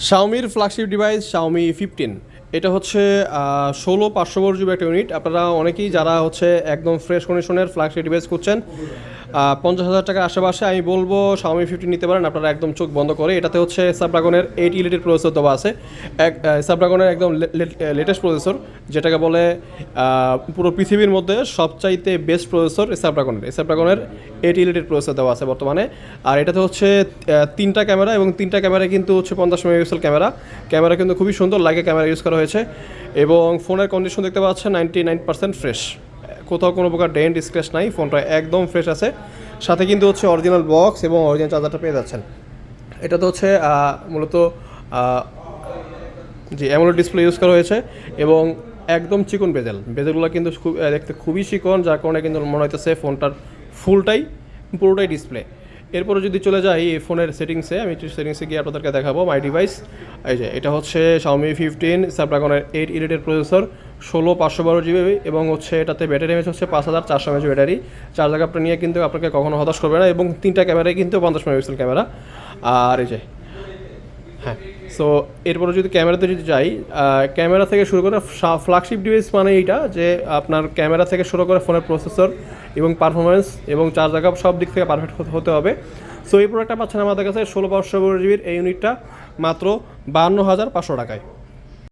শাওমির flagship device Xiaomi 15। এটা হচ্ছে 16 500 GB একটা ইউনিট। আপনারা অনেকেই যারা হচ্ছে একদম ফ্রেশ কন্ডিশনের ফ্ল্যাগশিপ ডিভাইস খুঁজছেন 50,000 টাকার আশেপাশে, আমি বলবো Xiaomi 15 নিতে পারেন আপনারা একদম চোখ বন্ধ করে। এটাতে হচ্ছে স্ন্যাপড্রাগনের 8 ইলিটেড প্রসেসর দেওয়া আছে, স্ন্যাপড্রাগনের একদম লেটেস্ট প্রসেসর, যেটাকে বলে পুরো পৃথিবীর মধ্যে সবচাইতে বেস্ট প্রসেসর স্ন্যাপড্রাগনের 8 ইলিটেড প্রসেসর দেওয়া আছে বর্তমানে। আর এটাতে হচ্ছে 3টা ক্যামেরা, এবং 3টা ক্যামেরা কিন্তু হচ্ছে 50 মেগাপিক্সেল ক্যামেরা কিন্তু খুবই সুন্দর লাগে ক্যামেরা ইউজ করা হয়েছে। এবং ফোনের কন্ডিশন দেখতে পাচ্ছেন 99% ফ্রেশ, কোথাও কোনো প্রকার ডেন্ট স্ক্র্যাচ নাই, ফোনটা একদম ফ্রেশ আছে। সাথে কিন্তু হচ্ছে অরিজিনাল বক্স এবং অরিজিনাল চার্জারটা পেয়ে যাচ্ছেন। এটা তো হচ্ছে মূলত জি অ্যামোলেড ডিসপ্লে ইউজ করা হয়েছে, এবং একদম চিকন বেজেলগুলো কিন্তু দেখতে খুবই চিকন, যার কারণে কিন্তু মনে হইতেছে ফোনটার পুরোটাই ডিসপ্লে। এরপরে যদি চলে যাই এই ফোনের সেটিংসে, আমি একটু সেটিংসে গিয়ে আপনাদেরকে দেখাবো মাই ডিভাইস। এই যে এটা হচ্ছে Xiaomi 15 স্ন্যাপড্রাগনের 8 ইলিটেড প্রসেসর, 16 512 জিবি, এবং হচ্ছে এটাতে ব্যাটারি এমএচ হচ্ছে 5400 mAh ব্যাটারি। চার্জার আপনি নিয়ে কিন্তু আপনাকে কখনো হতাশ করবে না, এবং 3টা ক্যামেরাই কিন্তু 50 মেগাপিক্সেল ক্যামেরা। আর এই যে হ্যাঁ, সো এরপরে যদি ক্যামেরাতে যদি যাই, ক্যামেরা থেকে শুরু করে ফ্ল্যাগশিপ ডিভাইস মানে এইটা যে আপনার ক্যামেরা থেকে শুরু করে ফোনের প্রসেসর এবং পারফরমেন্স এবং চার্জ ব্যাকআপ সব দিক থেকে পারফেক্ট হতে হবে। সো এই প্রোডাক্টটা পাচ্ছেন আমাদের কাছে 16 512 জিবির এই ইউনিটটা মাত্র 52,500 টাকায়।